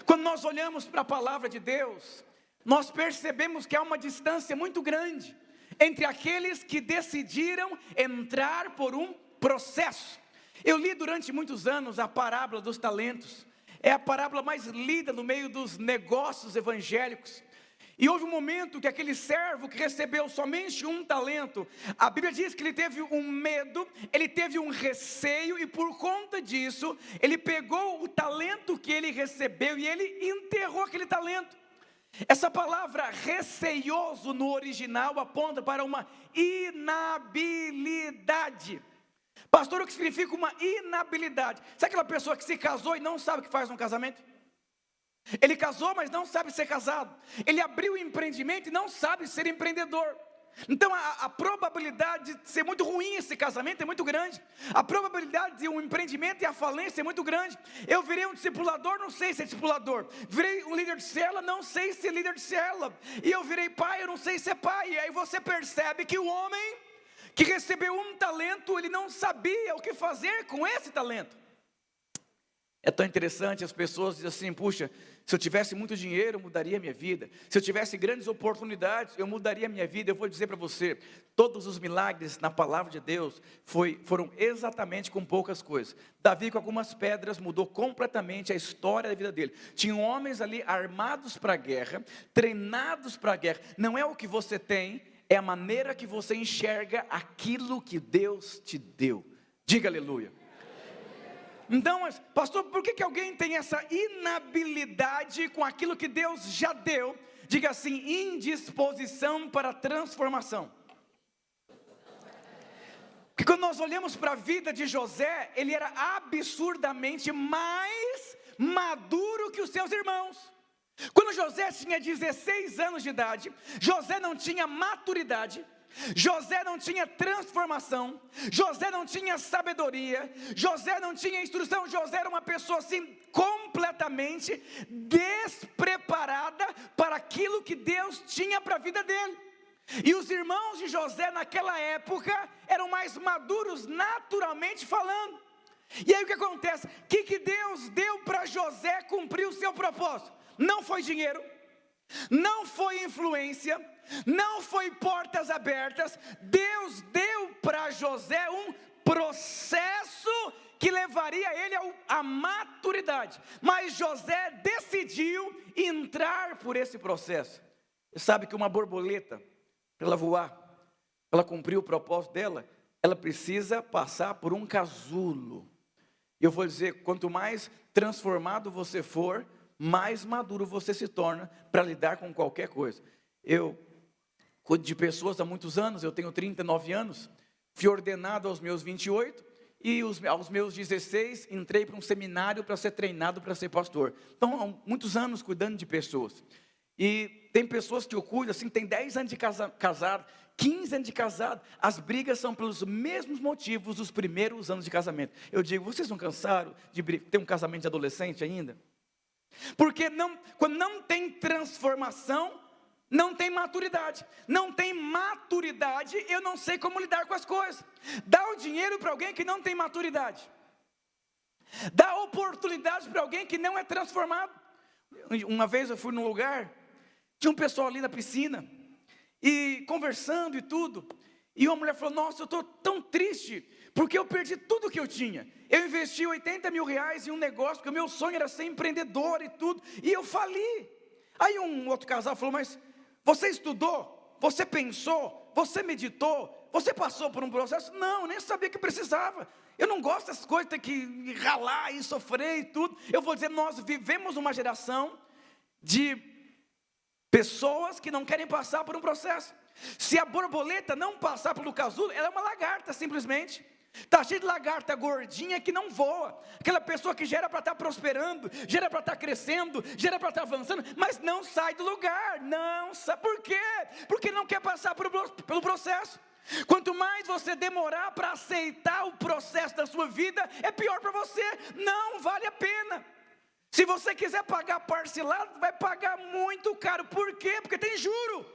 Quando nós olhamos para a palavra de Deus, nós percebemos que há uma distância muito grande entre aqueles que decidiram entrar por um processo. Eu li durante muitos anos a parábola dos talentos. É a parábola mais lida no meio dos negócios evangélicos. E houve um momento que aquele servo que recebeu somente um talento, a Bíblia diz que ele teve um medo, ele teve um receio, e por conta disso, ele pegou o talento que ele recebeu e ele enterrou aquele talento. Essa palavra receioso no original aponta para uma inabilidade. Pastor, o que significa uma inabilidade? Sabe aquela pessoa que se casou e não sabe o que faz no casamento? Ele casou, mas não sabe ser casado. Ele abriu um empreendimento e não sabe ser empreendedor. Então a probabilidade de ser muito ruim esse casamento é muito grande. A probabilidade de um empreendimento e a falência é muito grande. Eu virei um discipulador, não sei se é discipulador. Virei um líder de célula, não sei se é líder de célula. E eu virei pai, eu não sei se é pai. E aí você percebe que o homem que recebeu um talento, ele não sabia o que fazer com esse talento. É tão interessante, as pessoas dizem assim: puxa, se eu tivesse muito dinheiro, eu mudaria a minha vida. Se eu tivesse grandes oportunidades, eu mudaria a minha vida. Eu vou dizer para você, todos os milagres na palavra de Deus foram exatamente com poucas coisas. Davi, com algumas pedras, mudou completamente a história da vida dele. Tinham homens ali armados para a guerra, treinados para a guerra. Não é o que você tem, é a maneira que você enxerga aquilo que Deus te deu. Diga aleluia. Então, pastor, por que alguém tem essa inabilidade com aquilo que Deus já deu? Diga assim: indisposição para transformação. Porque quando nós olhamos para a vida de José, ele era absurdamente mais maduro que os seus irmãos. Quando José tinha 16 anos de idade, José não tinha maturidade, José não tinha transformação, José não tinha sabedoria, José não tinha instrução. José era uma pessoa assim completamente despreparada para aquilo que Deus tinha para a vida dele. E os irmãos de José naquela época eram mais maduros naturalmente falando. E aí o que acontece? O que Deus deu para José cumprir o seu propósito? Não foi dinheiro, não foi influência, não foi portas abertas. Deus deu para José um processo que levaria ele à maturidade. Mas José decidiu entrar por esse processo. Você sabe que uma borboleta, para ela voar, para ela cumprir o propósito dela, ela precisa passar por um casulo. E eu vou dizer, quanto mais transformado você for, mais maduro você se torna para lidar com qualquer coisa. Eu cuido de pessoas há muitos anos, eu tenho 39 anos, fui ordenado aos meus 28, e aos meus 16 entrei para um seminário para ser treinado para ser pastor. Então, há muitos anos cuidando de pessoas. E tem pessoas que eu cuido, assim, tem 10 anos de casado, 15 anos de casado, as brigas são pelos mesmos motivos dos primeiros anos de casamento. Eu digo, vocês não cansaram de ter um casamento de adolescente ainda? Porque quando não tem transformação, não tem maturidade. Não tem maturidade, eu não sei como lidar com as coisas. Dá o dinheiro para alguém que não tem maturidade. Dá oportunidade para alguém que não é transformado. Uma vez eu fui num lugar, tinha um pessoal ali na piscina, e conversando e tudo, e uma mulher falou: nossa, eu estou tão triste, porque eu perdi tudo que eu tinha. Eu investi 80 mil reais em um negócio, porque o meu sonho era ser empreendedor e tudo, e eu fali. Aí um outro casal falou: mas você estudou? Você pensou? Você meditou? Você passou por um processo? Não, nem sabia que precisava. Eu não gosto dessas coisas, ter que ralar e sofrer e tudo. Eu vou dizer, nós vivemos uma geração de pessoas que não querem passar por um processo. Se a borboleta não passar pelo casulo, ela é uma lagarta simplesmente. Está cheio de lagarta gordinha que não voa. Aquela pessoa que gera para estar prosperando, gera para estar crescendo, gera para estar avançando, mas não sai do lugar. Não sai. Por quê? Porque não quer passar pelo processo. Quanto mais você demorar para aceitar o processo da sua vida, é pior para você. Não vale a pena. Se você quiser pagar parcelado, vai pagar muito caro. Por quê? Porque tem juro.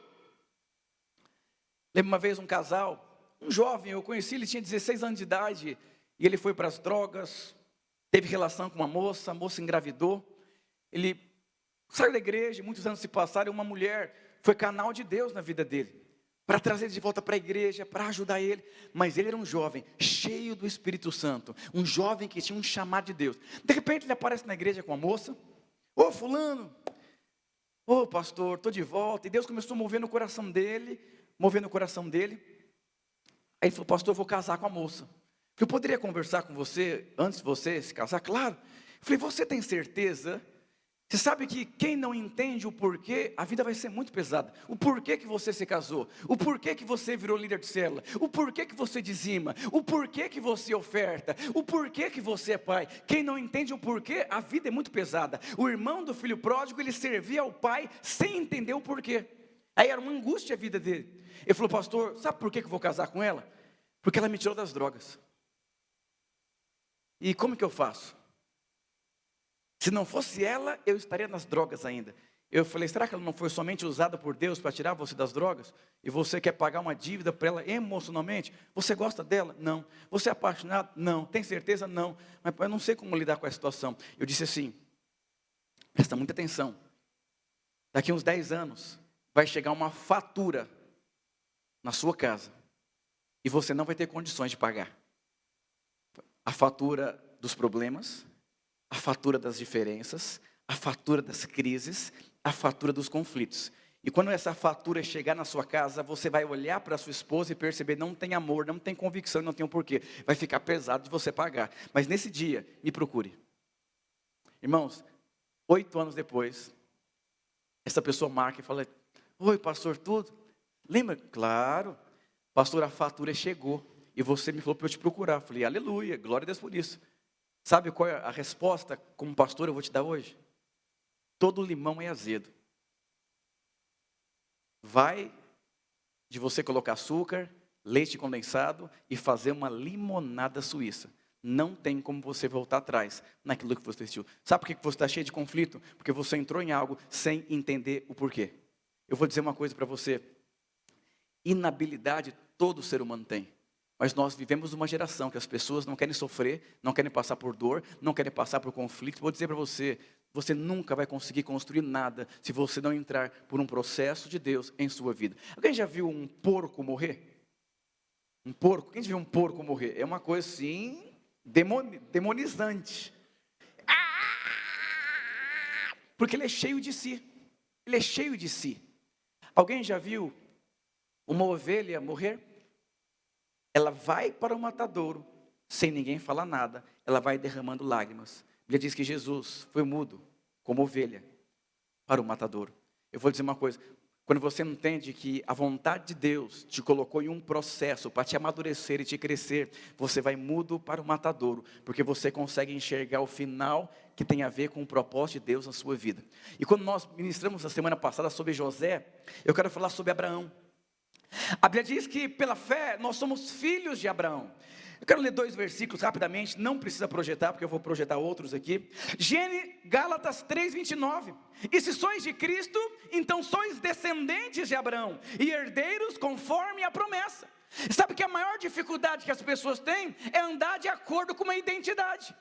Lembro uma vez um casal, um jovem, eu conheci, ele tinha 16 anos de idade, e ele foi para as drogas, teve relação com uma moça, a moça engravidou, ele Saiu da igreja, muitos anos se passaram, e uma mulher foi canal de Deus na vida dele, para trazer ele de volta para a igreja, para ajudar ele. Mas ele era um jovem cheio do Espírito Santo, um jovem que tinha um chamado de Deus. De repente ele aparece na igreja com a moça: ô fulano, ô pastor, estou de volta. E Deus começou a mover no coração dele. Aí ele falou: pastor, eu vou casar com a moça. Eu poderia conversar com você antes de você se casar? Claro. Eu falei: você tem certeza? Você sabe que quem não entende o porquê, a vida vai ser muito pesada. O porquê que você se casou, o porquê que você virou líder de célula, o porquê que você dizima, o porquê que você oferta, o porquê que você é pai. Quem não entende o porquê, a vida é muito pesada. O irmão do filho pródigo, ele servia ao pai sem entender o porquê. Aí era uma angústia a vida dele. Ele falou: pastor, sabe por que eu vou casar com ela? Porque ela me tirou das drogas. E como que eu faço? Se não fosse ela, eu estaria nas drogas ainda. Eu falei: será que ela não foi somente usada por Deus para tirar você das drogas? E você quer pagar uma dívida para ela emocionalmente? Você gosta dela? Não. Você é apaixonado? Não. Tem certeza? Não. Mas eu não sei como lidar com a situação. Eu disse assim: presta muita atenção. Daqui uns 10 anos, vai chegar uma fatura na sua casa. E você não vai ter condições de pagar. A fatura dos problemas, a fatura das diferenças, a fatura das crises, a fatura dos conflitos. E quando essa fatura chegar na sua casa, você vai olhar para a sua esposa e perceber: não tem amor, não tem convicção, não tem um porquê. Vai ficar pesado de você pagar. Mas nesse dia, me procure. Irmãos, 8 anos depois, essa pessoa marca e fala: oi pastor, tudo? Lembra? Claro. Pastor, a fatura chegou. E você me falou para eu te procurar. Eu falei: aleluia, glória a Deus por isso. Sabe qual é a resposta como pastor eu vou te dar hoje? Todo limão é azedo. Vai de você colocar açúcar, leite condensado e fazer uma limonada suíça. Não tem como você voltar atrás naquilo que você assistiu. Sabe por que você está cheio de conflito? Porque você entrou em algo sem entender o porquê. Eu vou dizer uma coisa para você. Inabilidade todo ser humano tem. Mas nós vivemos uma geração que as pessoas não querem sofrer, não querem passar por dor, não querem passar por conflito. Vou dizer para você, você nunca vai conseguir construir nada se você não entrar por um processo de Deus em sua vida. Alguém já viu um porco morrer? Um porco? Quem já viu um porco morrer? É uma coisa assim, demonizante. Porque ele é cheio de si. Ele é cheio de si. Alguém já viu uma ovelha morrer? Ela vai para o matadouro, sem ninguém falar nada, ela vai derramando lágrimas. A Bíblia diz que Jesus foi mudo, como ovelha, para o matadouro. Eu vou dizer uma coisa: quando você entende que a vontade de Deus te colocou em um processo para te amadurecer e te crescer, você vai mudo para o matadouro, porque você consegue enxergar o final que tem a ver com o propósito de Deus na sua vida. E quando nós ministramos na semana passada sobre José, eu quero falar sobre Abraão. A Bíblia diz que pela fé nós somos filhos de Abraão. Eu quero ler 2 versículos rapidamente, não precisa projetar, porque eu vou projetar outros aqui. Gálatas 3:29. E se sois de Cristo, então sois descendentes de Abraão, e herdeiros conforme a promessa. Sabe que a maior dificuldade que as pessoas têm é andar de acordo com uma identidade.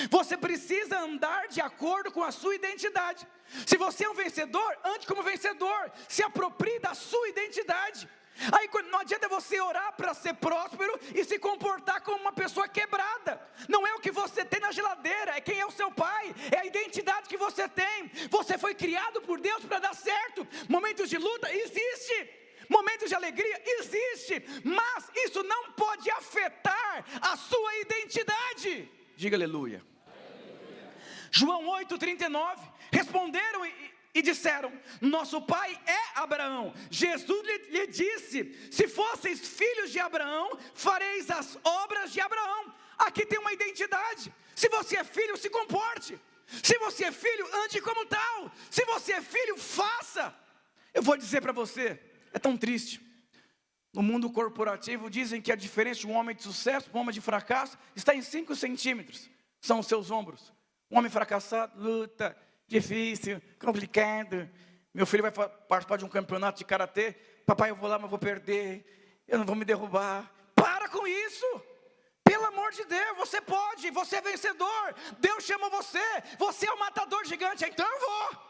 Você precisa andar de acordo com a sua identidade. Se você é um vencedor, ande como vencedor, se aproprie da sua identidade. Aí não adianta você orar para ser próspero e se comportar como uma pessoa quebrada. Não é o que você tem na geladeira, é quem é o seu pai, é a identidade que você tem. Você foi criado por Deus para dar certo. Momentos de luta existe, momentos de alegria existe, mas isso não pode afetar a sua identidade. Diga aleluia. João 8:39. Responderam e disseram: nosso pai é Abraão. Jesus lhe disse: se fosseis filhos de Abraão, fareis as obras de Abraão. Aqui tem uma identidade. Se você é filho, se comporte. Se você é filho, ande como tal. Se você é filho, faça. Eu vou dizer para você, é tão triste. No mundo corporativo dizem que a diferença de um homem de sucesso para um homem de fracasso está em 5 centímetros. São os seus ombros. Um homem fracassado, luta, difícil, complicado. Meu filho vai participar de um campeonato de karatê. Papai, eu vou lá, mas vou perder. Eu não vou me derrubar. Para com isso. Pelo amor de Deus, você pode, você é vencedor. Deus chamou você. Você é o matador gigante, então eu vou.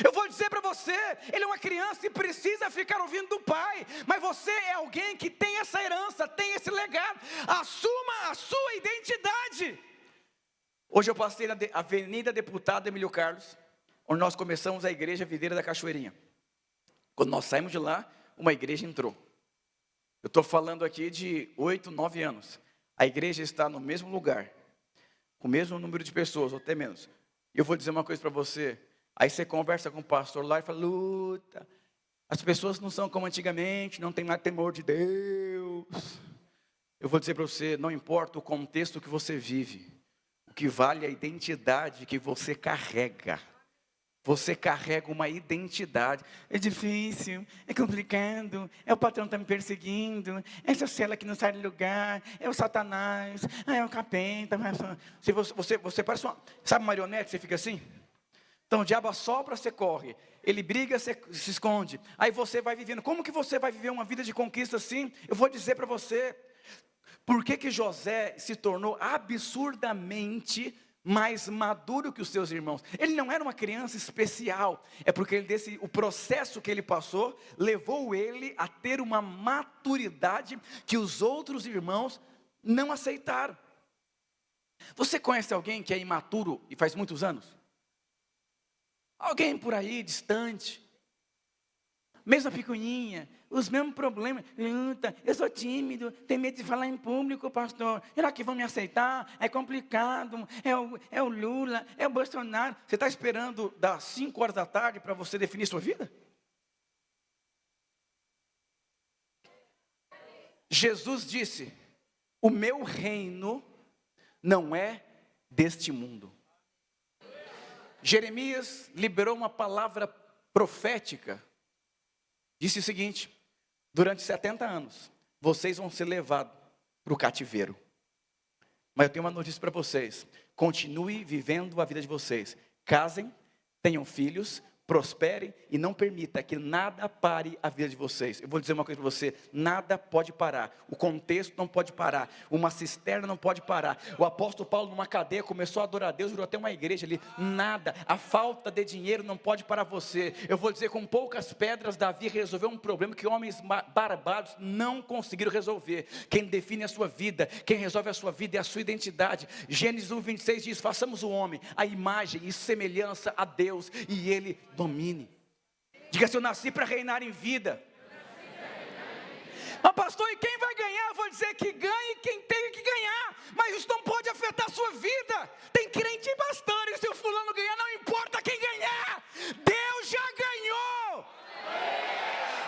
Eu vou dizer para você, ele é uma criança e precisa ficar ouvindo do pai, mas você é alguém que tem essa herança, tem esse legado, assuma a sua identidade. Hoje eu passei na Avenida Deputado Emílio Carlos, onde nós começamos a igreja Videira da Cachoeirinha. Quando nós saímos de lá, uma igreja entrou. Eu estou falando aqui de 8, 9 anos, a igreja está no mesmo lugar, com o mesmo número de pessoas, ou até menos. E eu vou dizer uma coisa para você. Aí você conversa com o pastor lá e fala, luta, as pessoas não são como antigamente, não tem mais temor de Deus. Eu vou dizer para você, não importa o contexto que você vive, o que vale é a identidade que você carrega. Você carrega uma identidade. É difícil, é complicado, é o patrão que está me perseguindo, é essa cela que não sai do lugar, é o Satanás, é o capeta. Se você parece uma, sabe marionete, você fica assim? Então o diabo assopra, você corre, ele briga, você se esconde, aí você vai vivendo. Como que você vai viver uma vida de conquista assim? Eu vou dizer para você, por que José se tornou absurdamente mais maduro que os seus irmãos? Ele não era uma criança especial, é porque o processo que ele passou, levou ele a ter uma maturidade que os outros irmãos não aceitaram. Você conhece alguém que é imaturo e faz muitos anos? Alguém por aí, distante, mesma picuinha, os mesmos problemas, luta, eu sou tímido, tenho medo de falar em público, pastor, será que vão me aceitar? É complicado, é o Lula, é o Bolsonaro. Você está esperando das 5 horas da tarde para você definir sua vida? Jesus disse, o meu reino não é deste mundo. Jeremias liberou uma palavra profética, disse o seguinte, durante 70 anos, vocês vão ser levados para o cativeiro, mas eu tenho uma notícia para vocês, continue vivendo a vida de vocês, casem, tenham filhos, prosperem e não permita que nada pare a vida de vocês. Eu vou dizer uma coisa para você, nada pode parar, o contexto não pode parar, uma cisterna não pode parar. O apóstolo Paulo numa cadeia começou a adorar a Deus, virou até uma igreja ali, nada, a falta de dinheiro não pode parar você. Eu vou dizer, com poucas pedras Davi resolveu um problema que homens barbados não conseguiram resolver. Quem define a sua vida, quem resolve a sua vida é a sua identidade. Gênesis 1:26 diz, façamos o homem a imagem e semelhança a Deus e ele domine. Diga assim, eu nasci para reinar em vida. Mas pastor, e quem vai ganhar? Eu vou dizer que ganhe quem tem que ganhar, mas isso não pode afetar a sua vida. Tem crente bastante, se o fulano ganhar, não importa quem ganhar, Deus já ganhou.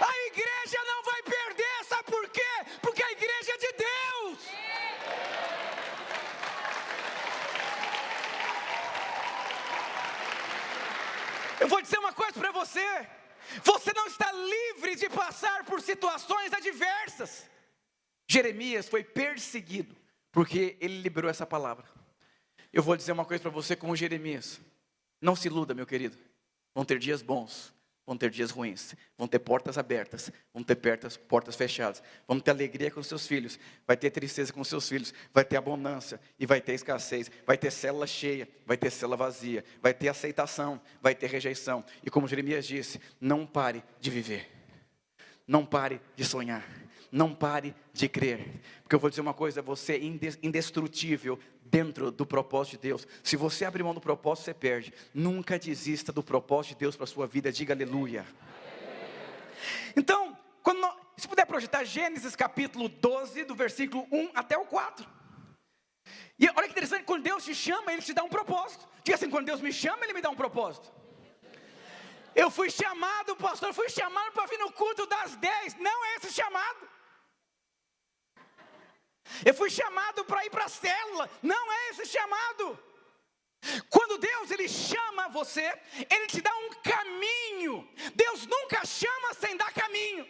A igreja não vai perder, sabe por quê? Porque a igreja é de Deus. Eu vou dizer uma coisa para você, você não está livre de passar por situações adversas. Jeremias foi perseguido, porque ele liberou essa palavra. Eu vou dizer uma coisa para você como Jeremias, não se iluda, meu querido, vão ter dias bons, vão ter dias ruins, vão ter portas abertas, vão ter portas fechadas, vão ter alegria com seus filhos, vai ter tristeza com seus filhos, vai ter abundância e vai ter escassez, vai ter célula cheia, vai ter célula vazia, vai ter aceitação, vai ter rejeição. E como Jeremias disse, não pare de viver, não pare de sonhar, não pare de crer, porque eu vou dizer uma coisa, você é indestrutível dentro do propósito de Deus. Se você abrir mão do propósito, você perde. Nunca desista do propósito de Deus para a sua vida, diga aleluia. Então, se puder projetar Gênesis capítulo 12, do versículo 1 até o 4. E olha que interessante, quando Deus te chama, Ele te dá um propósito. Diga assim, quando Deus me chama, Ele me dá um propósito. Eu fui chamado, pastor, fui chamado para vir no culto das 10, não é esse chamado. Eu fui chamado para ir para a célula, não é esse chamado. Quando Deus Ele chama você, Ele te dá um caminho. Deus nunca chama sem dar caminho.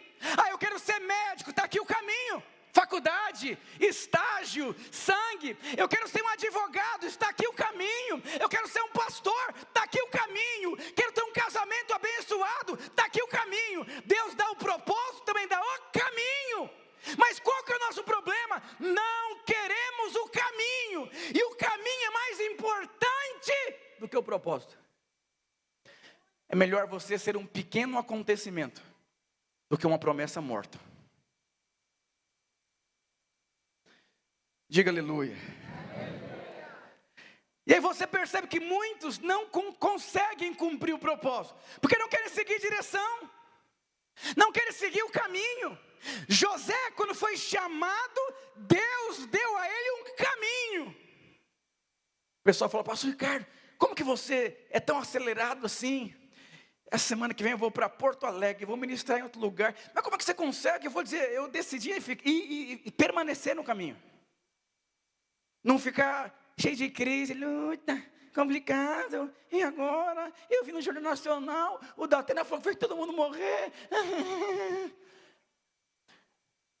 Eu quero ser médico, está aqui o caminho. Faculdade, estágio, sangue. Eu quero ser um advogado, está aqui o caminho. Eu quero ser um pastor, está aqui o caminho. Quero ter um casamento abençoado, está aqui o caminho. Deus dá o propósito, também dá o caminho. Mas qual que é o nosso problema? Não queremos o caminho. E o caminho é mais importante do que o propósito. É melhor você ser um pequeno acontecimento do que uma promessa morta. Diga aleluia. E aí você percebe que muitos não conseguem cumprir o propósito, porque não querem seguir direção, não querem seguir o caminho. José, quando foi chamado, Deus deu a ele um caminho. O pessoal falou: pastor Ricardo, como que você é tão acelerado assim? Essa semana que vem eu vou para Porto Alegre, vou ministrar em outro lugar. Mas como é que você consegue? Eu vou dizer, eu decidi e permanecer no caminho. Não ficar cheio de crise, luta, complicado. E agora? Eu vi no Jornal Nacional, o Datena falou que fez todo mundo morrer.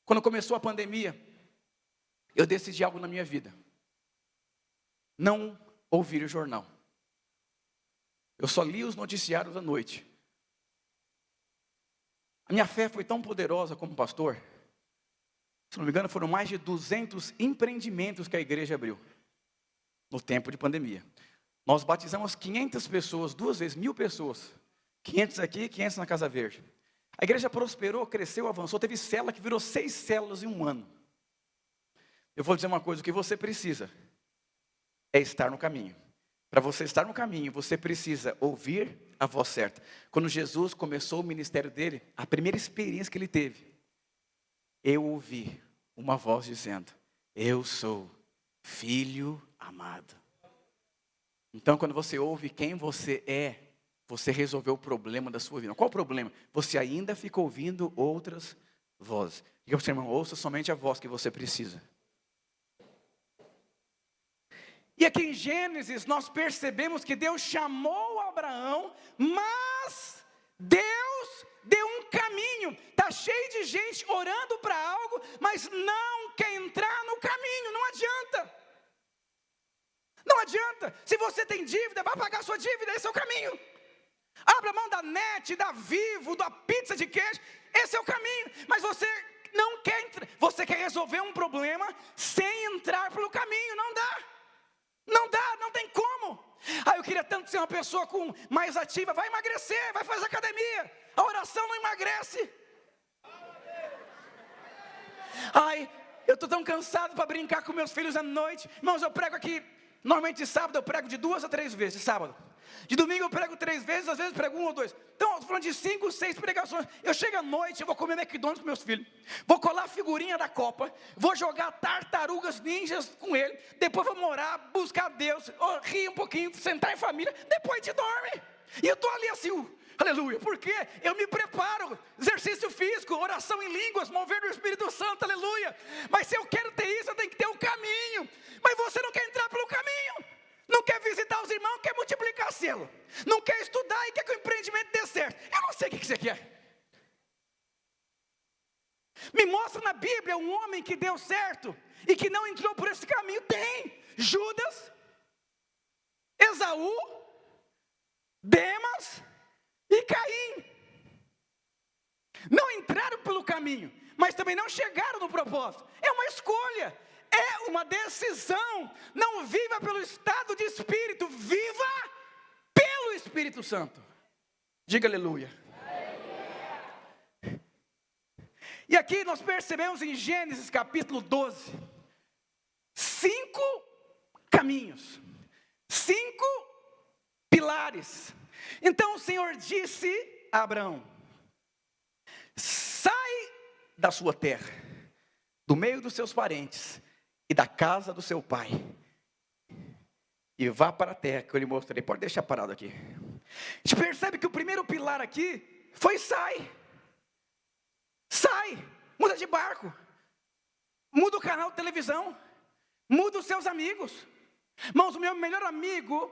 Quando começou a pandemia, eu decidi algo na minha vida. Não ouvir o jornal. Eu só li os noticiários à noite. A minha fé foi tão poderosa como pastor. Se não me engano, foram mais de 200 empreendimentos que a igreja abriu no tempo de pandemia. Nós batizamos 500 pessoas, 2 vezes, 1.000 pessoas. 500 aqui, 500 na Casa Verde. A igreja prosperou, cresceu, avançou. Teve célula que virou 6 células em um ano. Eu vou dizer uma coisa: o que você precisa é estar no caminho. Para você estar no caminho, você precisa ouvir a voz certa. Quando Jesus começou o ministério dele, a primeira experiência que ele teve, eu ouvi uma voz dizendo: eu sou filho amado. Então, quando você ouve quem você é, você resolveu o problema da sua vida. Qual o problema? Você ainda fica ouvindo outras vozes. Diga para o seu irmão: ouça somente a voz que você precisa. E aqui em Gênesis nós percebemos que Deus chamou Abraão, mas Deus deu um caminho. Está cheio de gente orando para algo, mas não quer entrar no caminho. Não adianta. Não adianta. Se você tem dívida, vai pagar sua dívida, esse é o caminho. Abra mão da net, da Vivo, da pizza de queijo, esse é o caminho. Mas você não quer entrar. Você quer resolver um problema sem entrar pelo caminho. Não dá. Não dá, não tem como. Eu queria tanto ser uma pessoa mais ativa. Vai emagrecer, vai fazer academia. A oração não emagrece. Eu estou tão cansado para brincar com meus filhos à noite. Irmãos, eu prego aqui, normalmente de sábado eu prego de 2 a 3 vezes, de sábado. De domingo eu prego 3 vezes, às vezes prego 1 ou 2. Então, eu estou falando de 5, 6 pregações. Eu chego à noite, eu vou comer McDonald's com meus filhos. Vou colar figurinha da Copa. Vou jogar tartarugas ninjas com ele. Depois vou morar, buscar Deus, rir um pouquinho, sentar em família. Depois te dorme. E eu estou ali assim, aleluia. Porque eu me preparo. Exercício físico, oração em línguas, mover do Espírito Santo, aleluia. Mas se eu quero ter isso, eu tenho que ter um caminho. Mas você não quer entrar pelo caminho. Não quer visitar os irmãos, quer multiplicar selo. Não quer estudar e quer que o empreendimento dê certo. Eu não sei o que você quer. Me mostra na Bíblia um homem que deu certo e que não entrou por esse caminho. Tem Judas, Esaú, Demas e Caim. Não entraram pelo caminho, mas também não chegaram no propósito. É uma escolha. É uma decisão. Não viva pelo estado de espírito, viva pelo Espírito Santo. Diga aleluia. E aqui nós percebemos em Gênesis capítulo 12, 5 caminhos, 5 pilares. Então o Senhor disse a Abraão: sai da sua terra, do meio dos seus parentes e da casa do seu pai, e vá para a terra que eu lhe mostrarei. Pode deixar parado aqui. A gente percebe que o primeiro pilar aqui foi sai, muda de barco, muda o canal de televisão, muda os seus amigos. Irmãos, o meu melhor amigo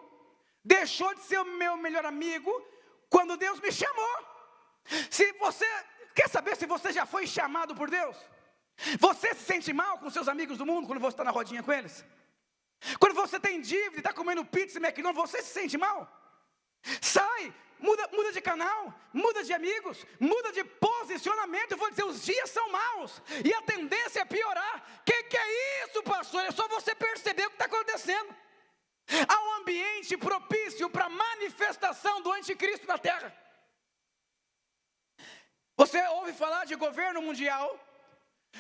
deixou de ser o meu melhor amigo quando Deus me chamou. Se você quer saber se você já foi chamado por Deus, você se sente mal com seus amigos do mundo quando você está na rodinha com eles? Quando você tem dívida e está comendo pizza e McDonald's, você se sente mal? Sai, muda de canal, muda de amigos, muda de posicionamento. Eu vou dizer, os dias são maus e a tendência é piorar. Que é isso, pastor? É só você perceber o que está acontecendo. Há um ambiente propício para a manifestação do anticristo na terra. Você ouve falar de governo mundial,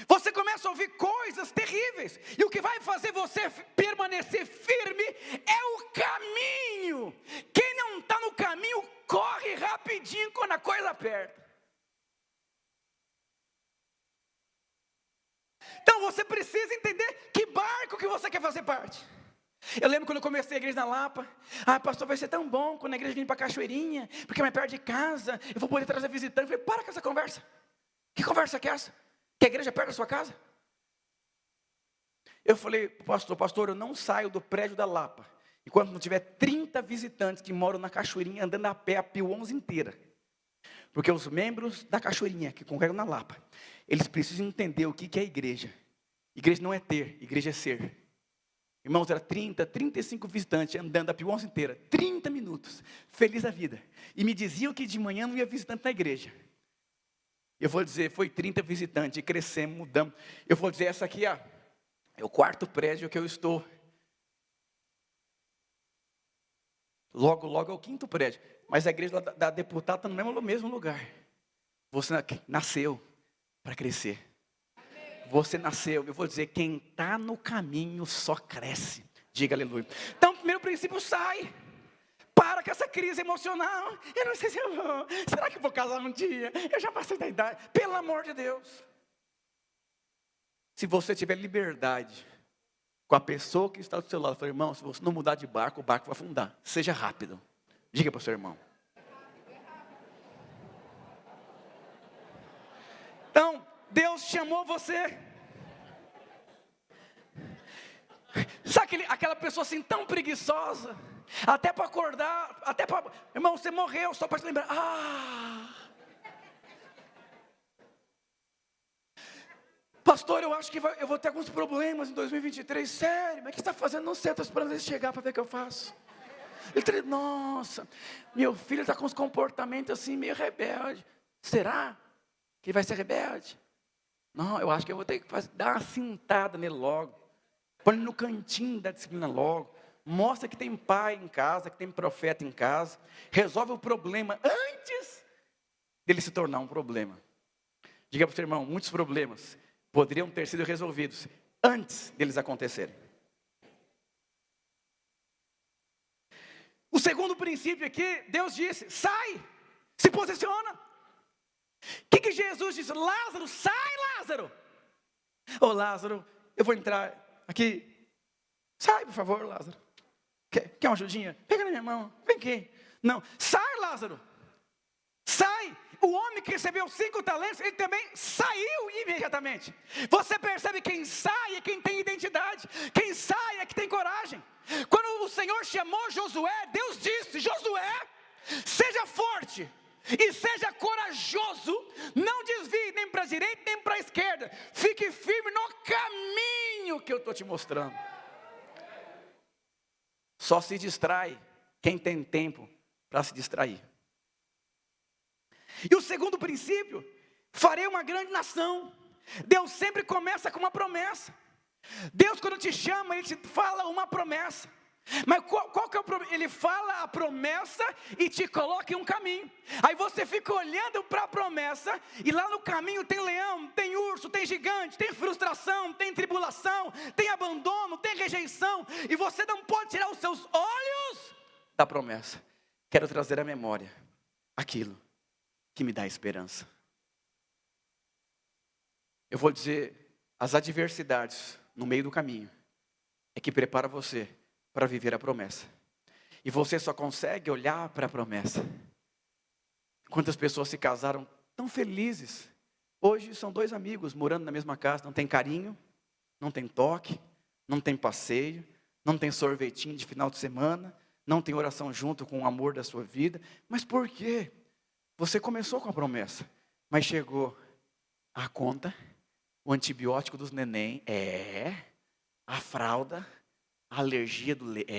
você começa a ouvir coisas terríveis, e o que vai fazer você permanecer firme é o caminho. Quem não está no caminho, corre rapidinho quando a coisa aperta. Então você precisa entender que barco que você quer fazer parte. Eu lembro quando eu comecei a igreja na Lapa. Pastor, vai ser tão bom quando a igreja vir para Cachoeirinha, porque é mais perto de casa, eu vou poder trazer visitante. Eu falei, para com essa conversa. Que conversa que é essa? Que a igreja é perto da sua casa? Eu falei, pastor, eu não saio do prédio da Lapa enquanto não tiver 30 visitantes que moram na Cachoeirinha andando a pé a Pio 11 inteira. Porque os membros da Cachoeirinha que congregam na Lapa, eles precisam entender o que é igreja. Igreja não é ter, igreja é ser. Irmãos, era 35 visitantes andando a Pio 11 inteira, 30 minutos, feliz da vida. E me diziam que de manhã não ia visitante na igreja. Eu vou dizer, foi 30 visitantes, e crescemos, mudamos. Eu vou dizer, essa aqui é o quarto prédio que eu estou. Logo é o quinto prédio. Mas a igreja da deputada está no mesmo lugar. Você nasceu para crescer. Você nasceu, eu vou dizer, quem está no caminho só cresce. Diga aleluia. Então, o primeiro princípio, sai. Para com essa crise emocional. Eu não sei se eu vou. Será que eu vou casar um dia? Eu já passei da idade. Pelo amor de Deus. Se você tiver liberdade com a pessoa que está do seu lado, fala, irmão, se você não mudar de barco, o barco vai afundar. Seja rápido. Diga para o seu irmão. Então, Deus chamou você. Sabe aquela pessoa assim tão preguiçosa? Até para acordar, irmão, você morreu, só para te lembrar. Pastor, eu acho que eu vou ter alguns problemas em 2023. Sério, mas o que você está fazendo? Não sei, estou esperando ele chegar para ver o que eu faço. Ele nossa, meu filho está com uns comportamentos assim, meio rebelde. Será que ele vai ser rebelde? Não, eu acho que eu vou ter que dar uma cintada nele logo. Põe ele no cantinho da disciplina logo. Mostra que tem pai em casa, que tem profeta em casa. Resolve o problema antes dele se tornar um problema. Diga para o seu irmão, muitos problemas poderiam ter sido resolvidos antes deles acontecerem. O segundo princípio aqui, Deus disse, sai, se posiciona. O que Jesus disse? Lázaro, sai Lázaro. Ô Lázaro, eu vou entrar aqui. Sai, por favor, Lázaro. Quer uma ajudinha? Pega na minha mão, vem aqui. Não, sai Lázaro. Sai. O homem que recebeu 5 talentos, ele também saiu imediatamente. Você percebe quem sai é quem tem identidade. Quem sai é que tem coragem. Quando o Senhor chamou Josué, Deus disse, Josué, seja forte e seja corajoso. Não desvie nem para a direita nem para a esquerda. Fique firme no caminho que eu estou te mostrando. Só se distrai quem tem tempo para se distrair. E o segundo princípio, farei uma grande nação. Deus sempre começa com uma promessa. Deus, quando te chama, Ele te fala uma promessa. Mas qual que é o problema? Ele fala a promessa e te coloca em um caminho. Aí você fica olhando para a promessa, e lá no caminho tem leão, tem urso, tem gigante, tem frustração, tem tribulação, tem abandono, tem rejeição. E você não pode tirar os seus olhos da promessa. Quero trazer à memória aquilo que me dá esperança. Eu vou dizer, as adversidades no meio do caminho é que prepara você para viver a promessa. E você só consegue olhar para a promessa. Quantas pessoas se casaram tão felizes. Hoje são 2 amigos morando na mesma casa. Não tem carinho, não tem toque, não tem passeio, não tem sorvetinho de final de semana, não tem oração junto com o amor da sua vida. Mas por quê? Você começou com a promessa, mas chegou a conta, o antibiótico dos neném, a fralda, a alergia do leite,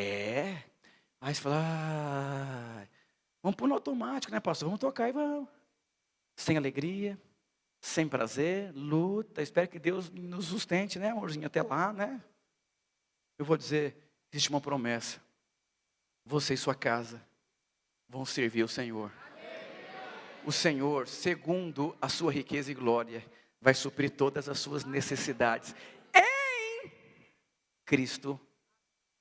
Aí você fala, vamos pôr no automático, né, pastor? Vamos tocar e vamos. Sem alegria, sem prazer, luta, espero que Deus nos sustente, né, amorzinho, até lá, né? Eu vou dizer, existe uma promessa você e sua casa vão servir o Senhor. O Senhor, segundo a sua riqueza e glória, vai suprir todas as suas necessidades em Cristo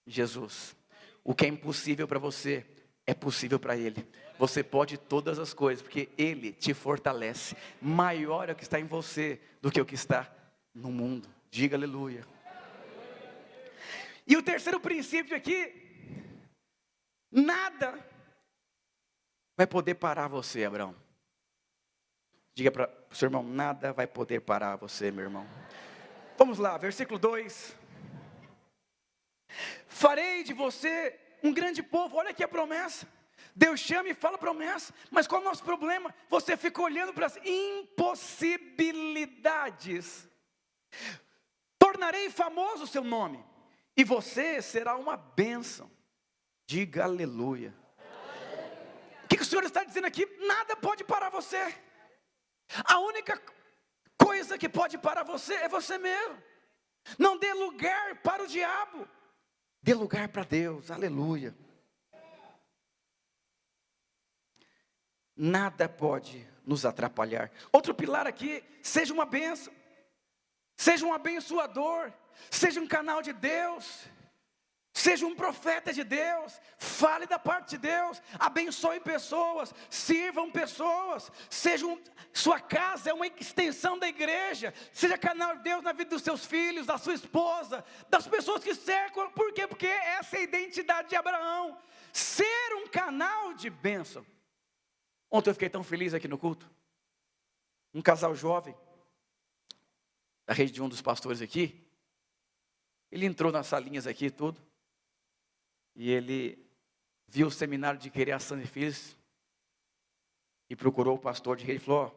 Jesus. O que é impossível para você é possível para Ele. Você pode todas as coisas, porque Ele te fortalece. Maior é o que está em você do que o que está no mundo. Diga aleluia. E o terceiro princípio aqui: nada vai poder parar você, Abraão. Diga para o seu irmão: nada vai poder parar você, meu irmão. Vamos lá, versículo 2. Farei de você um grande povo. Olha aqui a promessa. Deus chama e fala promessa. Mas qual é o nosso problema? Você fica olhando para as impossibilidades. Tornarei famoso o seu nome, e você será uma bênção. Diga aleluia. O que o Senhor está dizendo aqui? Nada pode parar você. A única coisa que pode parar você é você mesmo. Não dê lugar para o diabo, dê lugar para Deus. Aleluia. Nada pode nos atrapalhar. Outro pilar aqui: seja uma bênção, seja um abençoador, seja um canal de Deus, seja um profeta de Deus. Fale da parte de Deus, abençoe pessoas, sirvam pessoas, sua casa é uma extensão da igreja. Seja canal de Deus na vida dos seus filhos, da sua esposa, das pessoas que cercam. Por quê? Porque essa é a identidade de Abraão, ser um canal de bênção. Ontem eu fiquei tão feliz aqui no culto. Um casal jovem, da rede de um dos pastores aqui, ele entrou nas salinhas aqui e tudo, e ele viu o seminário de criação de filhos, e procurou o pastor de rede e falou: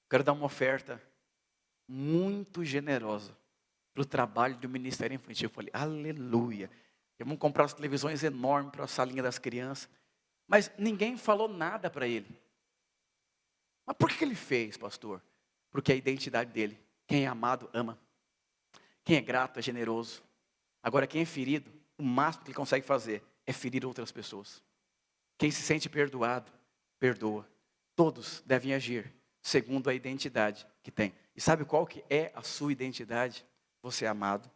quero dar uma oferta muito generosa para o trabalho do Ministério Infantil. Eu falei: aleluia. Vamos comprar as televisões enormes para a salinha das crianças. Mas ninguém falou nada para ele. Mas por que ele fez, pastor? Porque é a identidade dele. Quem é amado, ama. Quem é grato, é generoso. Agora, quem é ferido, o máximo que ele consegue fazer é ferir outras pessoas. Quem se sente perdoado, perdoa. Todos devem agir segundo a identidade que tem. E sabe qual que é a sua identidade? Você é amado,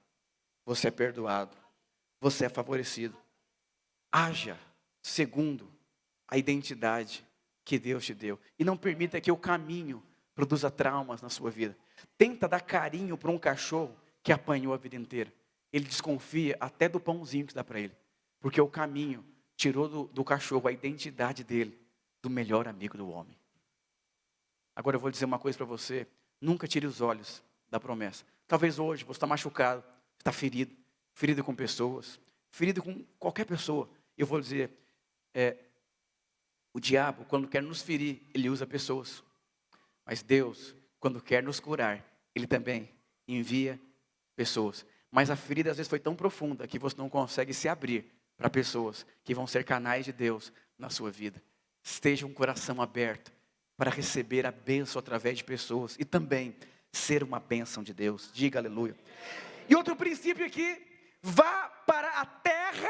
você é perdoado, você é favorecido. Haja segundo a identidade que Deus te deu. E não permita que o caminho produza traumas na sua vida. Tenta dar carinho para um cachorro que apanhou a vida inteira. Ele desconfia até do pãozinho que dá para ele. Porque o caminho tirou do cachorro a identidade dele, do melhor amigo do homem. Agora eu vou dizer uma coisa para você: nunca tire os olhos da promessa. Talvez hoje você está machucado, está ferido, ferido com pessoas, ferido com qualquer pessoa. Eu vou dizer, o diabo, quando quer nos ferir, ele usa pessoas. Mas Deus, quando quer nos curar, Ele também envia pessoas. Mas a ferida às vezes foi tão profunda que você não consegue se abrir para pessoas que vão ser canais de Deus na sua vida. Esteja um coração aberto para receber a bênção através de pessoas e também ser uma bênção de Deus. Diga aleluia. E outro princípio aqui: vá para a terra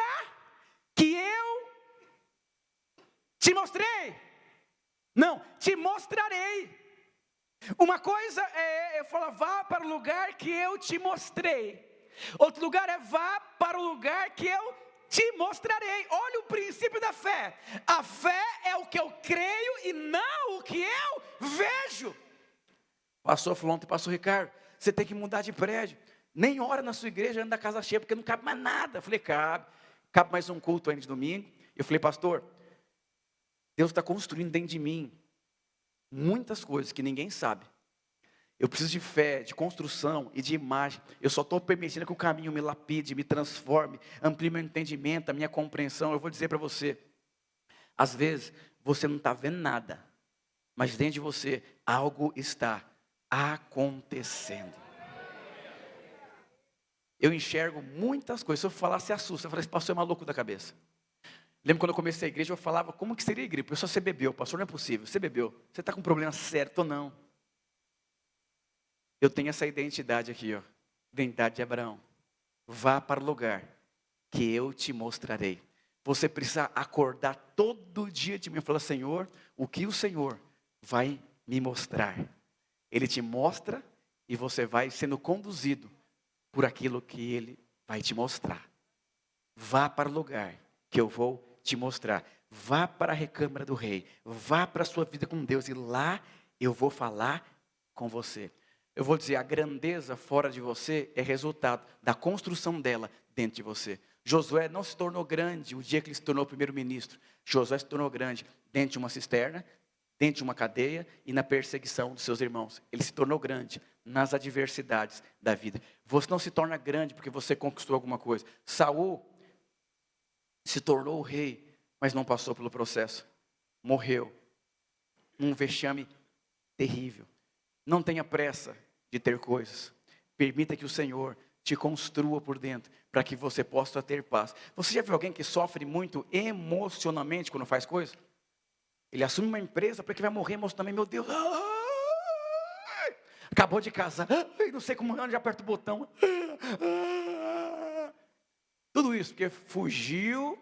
que eu te mostrei. Não, te mostrarei. Uma coisa é eu falar: vá para o lugar que eu te mostrei. Outro lugar é: vá para o lugar que eu te mostrarei. Olha o princípio da fé. A fé é o que eu creio e não o que eu vejo. Pastor falou ontem, pastor Ricardo, você tem que mudar de prédio. Nem ora na sua igreja, anda da casa cheia, porque não cabe mais nada. Eu falei: cabe mais um culto ainda de domingo. Eu falei: pastor, Deus está construindo dentro de mim muitas coisas que ninguém sabe. Eu preciso de fé, de construção e de imagem. Eu só estou permitindo que o caminho me lapide, me transforme, amplie meu entendimento, a minha compreensão. Eu vou dizer para você, às vezes você não está vendo nada, mas dentro de você algo está acontecendo. Eu enxergo muitas coisas. Se eu falar, se assusta. Eu falei: esse pastor é maluco da cabeça. Lembro quando eu comecei a igreja, eu falava: como que seria a igreja? Pessoal, você bebeu, pastor, não é possível. Você bebeu, você está com um problema sério. Estou não. Eu tenho essa identidade aqui, ó. Identidade de Abraão. Vá para o lugar que eu te mostrarei. Você precisa acordar todo dia de manhã e falar: Senhor, o que o Senhor vai me mostrar? Ele te mostra e você vai sendo conduzido por aquilo que Ele vai te mostrar. Vá para o lugar que eu vou te mostrar. Vá para a recâmara do rei. Vá para a sua vida com Deus e lá eu vou falar com você. Eu vou dizer, a grandeza fora de você é resultado da construção dela dentro de você. Josué não se tornou grande o dia que ele se tornou primeiro-ministro. Josué se tornou grande dentro de uma cisterna, dentro de uma cadeia e na perseguição dos seus irmãos. Ele se tornou grande nas adversidades da vida. Você não se torna grande porque você conquistou alguma coisa. Saul se tornou o rei, mas não passou pelo processo. Morreu. Um vexame terrível. Não tenha pressa de ter coisas. Permita que o Senhor te construa por dentro, para que você possa ter paz. Você já viu alguém que sofre muito emocionalmente quando faz coisa? Ele assume uma empresa para que vai morrer emocionalmente. Meu Deus, acabou de casar, não sei como, já aperta o botão. Tudo isso porque fugiu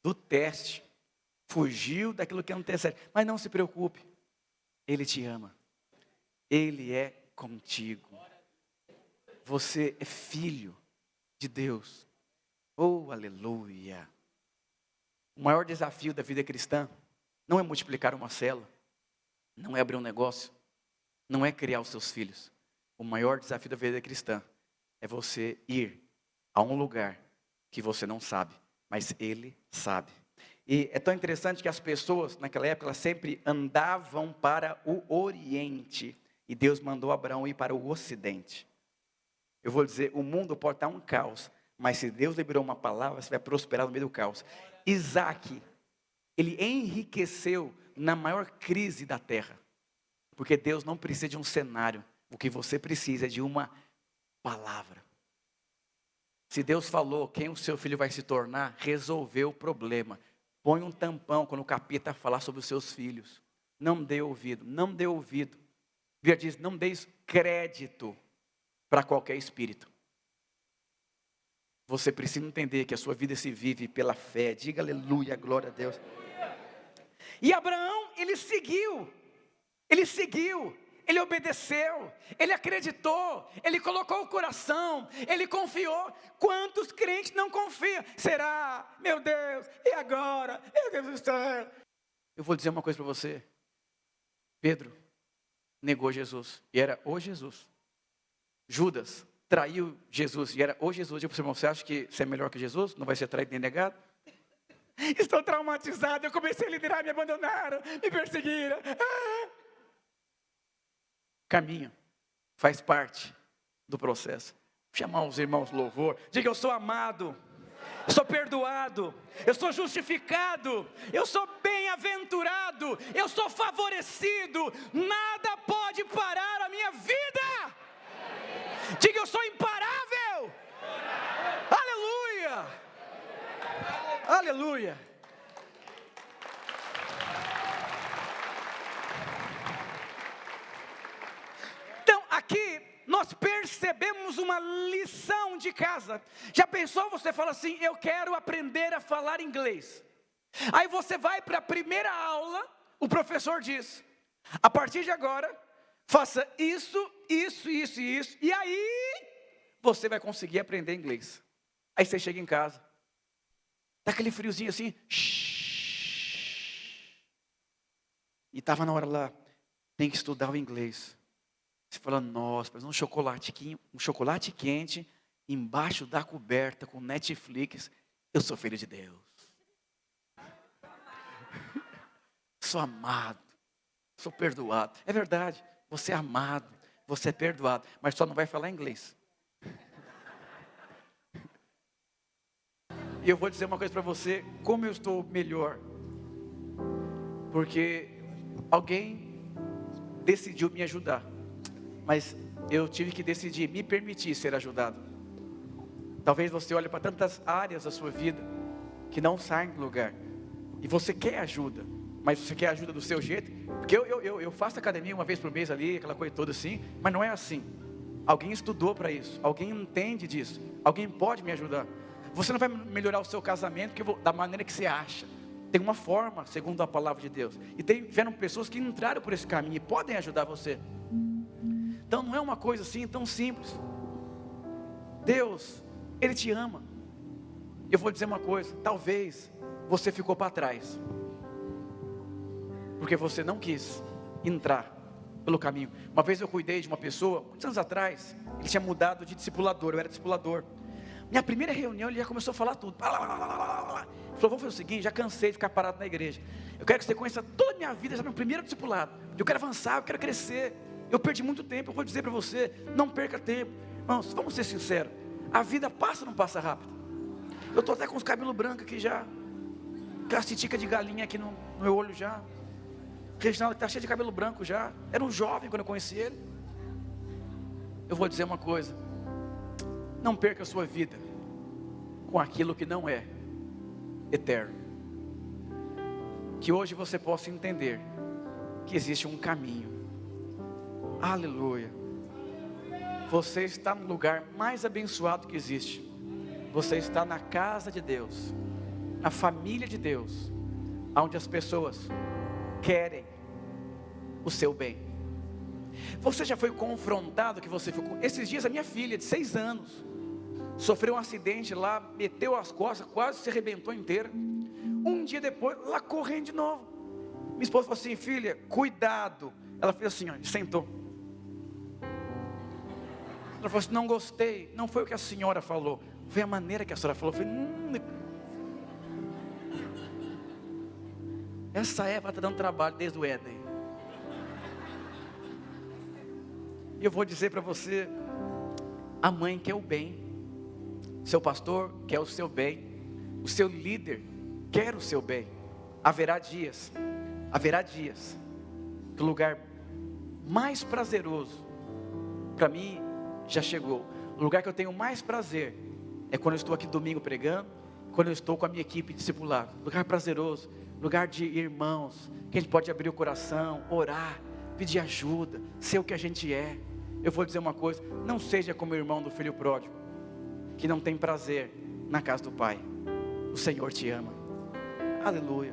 do teste, fugiu daquilo que não tem certo. Mas não se preocupe, Ele te ama, Ele é contigo. Você é filho de Deus. Oh, aleluia. O maior desafio da vida cristã não é multiplicar uma célula, não é abrir um negócio, não é criar os seus filhos. O maior desafio da vida cristã é você ir a um lugar que você não sabe, mas Ele sabe. E é tão interessante que as pessoas naquela época elas sempre andavam para o Oriente e Deus mandou Abraão ir para o Ocidente. Eu vou dizer, o mundo pode estar um caos, mas se Deus liberou uma palavra, você vai prosperar no meio do caos. Isaac, ele enriqueceu na maior crise da terra, porque Deus não precisa de um cenário, o que você precisa é de uma palavra. Se Deus falou quem o seu filho vai se tornar, resolveu o problema. Põe um tampão quando o capeta falar sobre os seus filhos. Não dê ouvido, não dê ouvido. A Bíblia diz, não deis crédito para qualquer espírito. Você precisa entender que a sua vida se vive pela fé. Diga aleluia, glória a Deus. E Abraão, ele seguiu, ele obedeceu, ele acreditou, ele colocou o coração, ele confiou. Quantos crentes não confiam? Será? Meu Deus, e agora? Meu Deus do céu. Eu vou dizer uma coisa para você. Pedro negou Jesus, e era o Jesus. Judas traiu Jesus, e era o Jesus. Eu disse, irmão, você acha que você é melhor que Jesus? Não vai ser traído nem negado? Estou traumatizado, eu comecei a liderar, me abandonaram, me perseguiram. Caminho, faz parte do processo. Vou chamar os irmãos louvor, diga, eu sou amado, eu sou perdoado, eu sou justificado, eu sou bem-aventurado, eu sou favorecido, nada pode parar a minha vida. Diga, eu sou imparável. Aleluia. Aleluia. Então, aqui nós percebemos uma lição de casa. Já pensou, você fala assim, eu quero aprender a falar inglês. Aí você vai para a primeira aula, o professor diz, a partir de agora, faça isso, e aí você vai conseguir aprender inglês. Aí você chega em casa, tá aquele friozinho assim, e estava na hora lá, tem que estudar o inglês. Você fala, nossa, mas um chocolate quente, embaixo da coberta, com Netflix, eu sou filho de Deus. Sou amado, sou perdoado. É verdade, você é amado, você é perdoado, mas só não vai falar inglês. E eu vou dizer uma coisa para você, como eu estou melhor. Porque alguém decidiu me ajudar, mas eu tive que decidir, me permitir ser ajudado. Talvez você olhe para tantas áreas da sua vida, que não saem do lugar, e você quer ajuda, mas você quer ajuda do seu jeito, porque eu faço academia uma vez por mês ali, aquela coisa toda assim, mas não é assim. Alguém estudou para isso, alguém entende disso, alguém pode me ajudar. Você não vai melhorar o seu casamento da maneira que você acha. Tem uma forma, segundo a palavra de Deus. E tiveram pessoas que entraram por esse caminho e podem ajudar você. Então não é uma coisa assim tão simples. Deus, Ele te ama. Eu vou dizer uma coisa, talvez você ficou para trás, porque você não quis entrar pelo caminho. Uma vez eu cuidei de uma pessoa, muitos anos atrás, ele tinha mudado de discipulador, eu era discipulador. Minha primeira reunião, ele já começou a falar tudo. Ele falou, vamos fazer o seguinte, já cansei de ficar parado na igreja. Eu quero que você conheça toda a minha vida, já no primeiro discipulado. Eu quero avançar, eu quero crescer. Eu perdi muito tempo, eu vou dizer para você, não perca tempo. Irmãos, vamos ser sinceros, a vida passa ou não passa rápido? Eu estou até com os cabelos brancos aqui já, com a titica de galinha aqui no meu olho já. Reginaldo está cheio de cabelo branco já, era um jovem quando eu conheci ele. Eu vou dizer uma coisa, não perca a sua vida com aquilo que não é eterno. Que hoje você possa entender que existe um caminho. Aleluia. Você está no lugar mais abençoado que existe. Você está na casa de Deus, na família de Deus, onde as pessoas querem o seu bem. Você já foi confrontado que você ficou? Esses dias a minha filha de 6 anos sofreu um acidente lá, meteu as costas, quase se arrebentou inteira. Um dia depois, lá correndo de novo. Minha esposa falou assim, filha, cuidado. Ela fez assim, ó, sentou. Ela falou assim, não gostei. Não foi o que a senhora falou, foi a maneira que a senhora falou. Eu falei, essa Eva está dando trabalho desde o Éden. E eu vou dizer para você, a mãe quer o bem, seu pastor quer o seu bem, o seu líder quer o seu bem. Haverá dias que o lugar mais prazeroso para mim já chegou. O lugar que eu tenho mais prazer é quando eu estou aqui domingo pregando, quando eu estou com a minha equipe discipulada. Lugar prazeroso, lugar de irmãos, que a gente pode abrir o coração, orar, pedir ajuda, ser o que a gente é. Eu vou dizer uma coisa, não seja como o irmão do filho pródigo, que não tem prazer na casa do pai. O Senhor te ama. Aleluia.